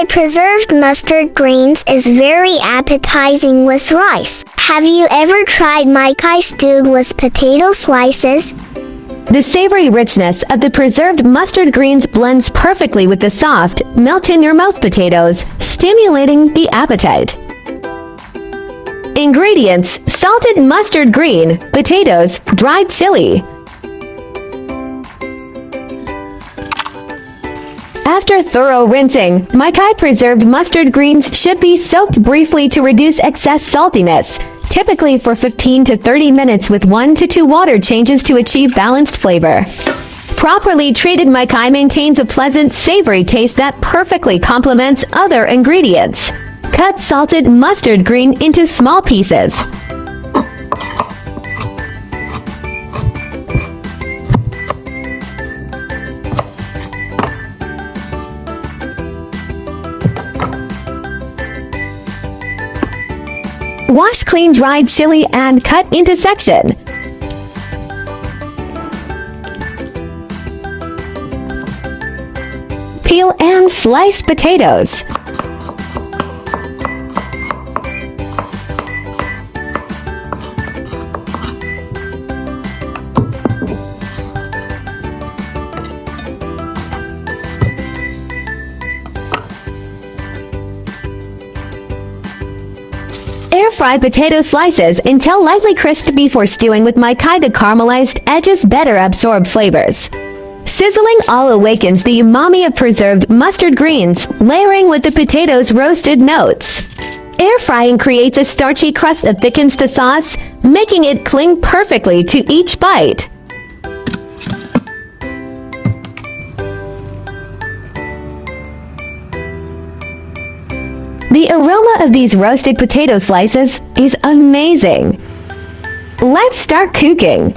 Makai preserved mustard greens is very appetizing with rice. Have you ever tried Makai stewed with potato slices? The savory richness of the preserved mustard greens blends perfectly with the soft, melt-in-your-mouth potatoes, stimulating the appetite. Ingredients: salted mustard green, potatoes, dried chili. After thorough rinsing, Makai preserved mustard greens should be soaked briefly to reduce excess saltiness, typically for 15 to 30 minutes with 1 to 2 water changes to achieve balanced flavor. Properly treated Makai maintains a pleasant, savory taste that perfectly complements other ingredients. Cut salted mustard green into small pieces. Wash clean dried chili and cut into sections. Peel and slice potatoes. Air fry potato slices until lightly crisp before stewing with Makai. The caramelized edges better absorb flavors. Sizzling all awakens the umami of preserved mustard greens, layering with the potatoes' roasted notes. Air frying creates a starchy crust that thickens the sauce, making it cling perfectly to each bite. The aroma of these roasted potato slices is amazing. Let's start cooking.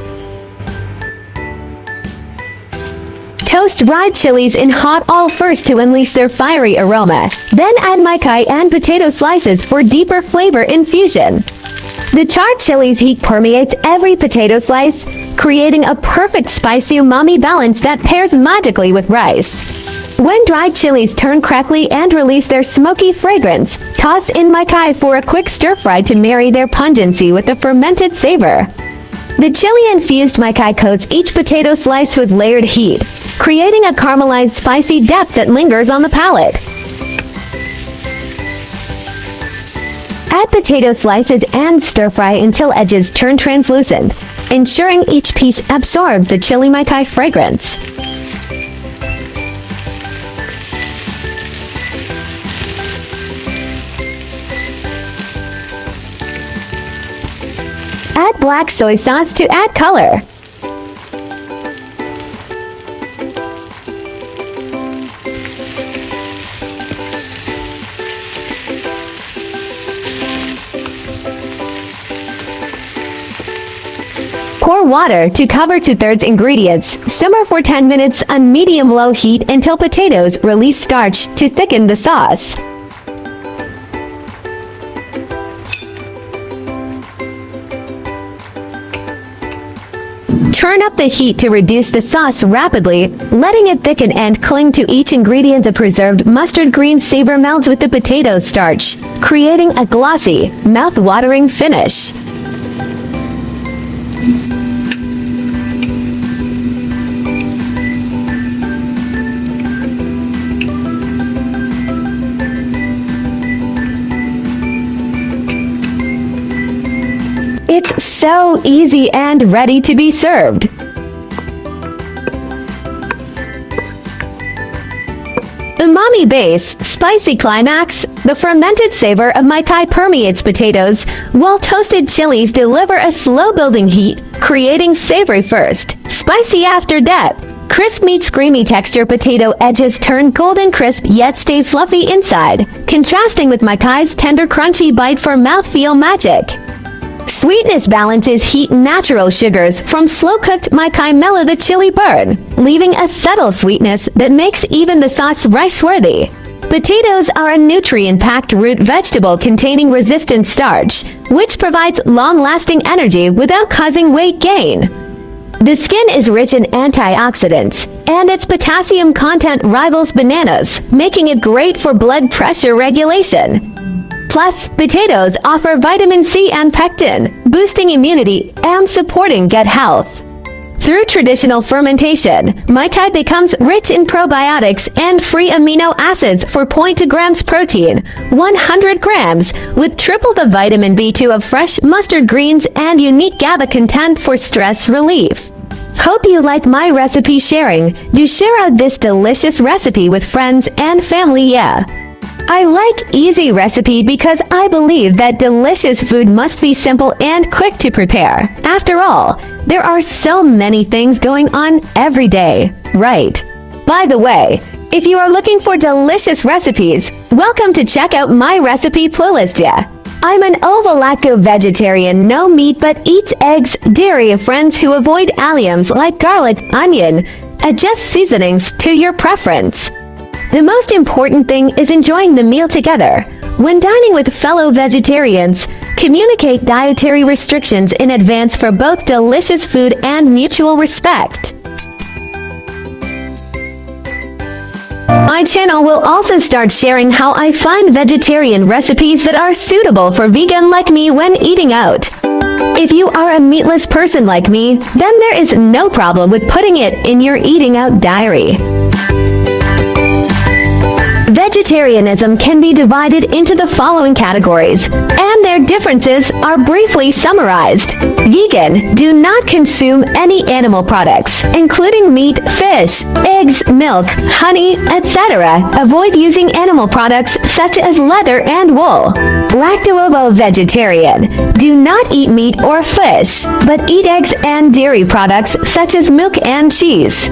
Toast dried chilies in hot oil first to unleash their fiery aroma. Then add Makai and potato slices for deeper flavor infusion. The charred chilies heat permeates every potato slice, creating a perfect spicy umami balance that pairs magically with rice. When dried chilies turn crackly and release their smoky fragrance, toss in Makai for a quick stir-fry to marry their pungency with the fermented savor. The chili-infused Makai coats each potato slice with layered heat, creating a caramelized spicy depth that lingers on the palate. Add potato slices and stir-fry until edges turn translucent, ensuring each piece absorbs the chili Makai fragrance. Add black soy sauce to add color. Pour water to cover 2/3 ingredients. Simmer for 10 minutes on medium-low heat until potatoes release starch to thicken the sauce. Turn up the heat to reduce the sauce rapidly, letting it thicken and cling to each ingredient. The preserved mustard green savor melts with the potato starch, creating a glossy, mouth-watering finish. It's so easy and ready to be served. Umami base, spicy climax. The fermented savor of Makai permeates potatoes, while toasted chilies deliver a slow-building heat, creating savory first, spicy after depth. Crisp meets creamy texture. Potato edges turn golden crisp yet stay fluffy inside, contrasting with Makai's tender crunchy bite for mouthfeel magic. Sweetness balances heat. Natural sugars from slow-cooked Makai mellow the chili burn, leaving a subtle sweetness that makes even the sauce rice-worthy. Potatoes are a nutrient-packed root vegetable containing resistant starch, which provides long-lasting energy without causing weight gain. The skin is rich in antioxidants, and its potassium content rivals bananas, making it great for blood pressure regulation. Plus, potatoes offer vitamin C and pectin, boosting immunity and supporting gut health. Through traditional fermentation, maikai becomes rich in probiotics and free amino acids for 0.2 grams protein, 100 grams, with triple the vitamin B2 of fresh mustard greens and unique GABA content for stress relief. Hope you like my recipe sharing. Do share out this delicious recipe with friends and family, yeah. I like easy recipe because I believe that delicious food must be simple and quick to prepare. After all, there are so many things going on every day, right? By the way, if you are looking for delicious recipes, welcome to check out my recipe playlist, yeah. I'm an ovo-lacto vegetarian, no meat but eats eggs, dairy, friends who avoid alliums like garlic, onion. Adjust seasonings to your preference. The most important thing is enjoying the meal together. When dining with fellow vegetarians, communicate dietary restrictions in advance for both delicious food and mutual respect. My channel will also start sharing how I find vegetarian recipes that are suitable for vegan like me when eating out. If you are a meatless person like me, then there is no problem with putting it in your eating out diary. Vegetarianism can be divided into the following categories, and their differences are briefly summarized. Vegan, do not consume any animal products, including meat, fish, eggs, milk, honey, etc. Avoid using animal products such as leather and wool. Lacto-ovo vegetarian, do not eat meat or fish, but eat eggs and dairy products such as milk and cheese.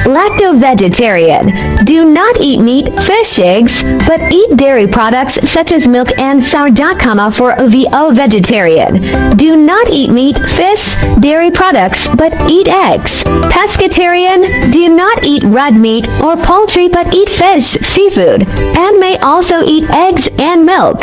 Lacto-vegetarian, do not eat meat, fish, eggs, but eat dairy products such as milk and sourdough. For VO vegetarian, do not eat meat, fish, dairy products, but eat eggs. Pescatarian, do not eat red meat or poultry but eat fish, seafood, and may also eat eggs and milk.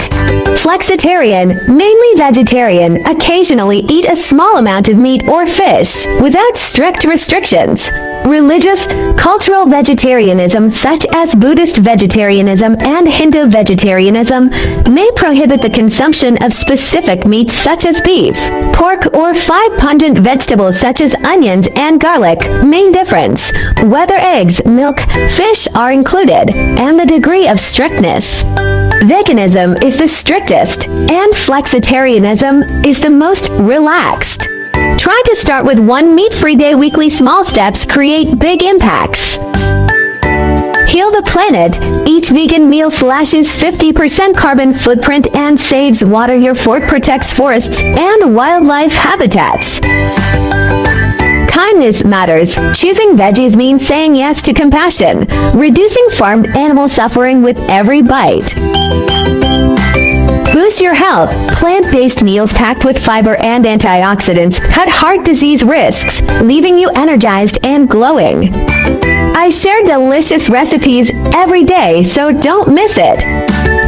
Flexitarian, mainly vegetarian, occasionally eat a small amount of meat or fish, without strict restrictions. Religious, cultural vegetarianism such as Buddhist vegetarianism and Hindu vegetarianism may prohibit the consumption of specific meats such as beef, pork, or 5 pungent vegetables such as onions and garlic. Main difference: whether eggs, milk, fish are included, and the degree of strictness. Veganism is the strictest, and flexitarianism is the most relaxed. Try to start with one meat-free day. Weekly small steps create big impacts. Heal the planet. Each vegan meal slashes 50% carbon footprint and saves water. Your fork protects forests and wildlife habitats. Kindness matters. Choosing veggies means saying yes to compassion, reducing farmed animal suffering with every bite. Boost your health. Plant-based meals packed with fiber and antioxidants cut heart disease risks, leaving you energized and glowing. I share delicious recipes every day, so don't miss it.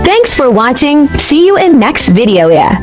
Thanks for watching. See you in next video, yeah.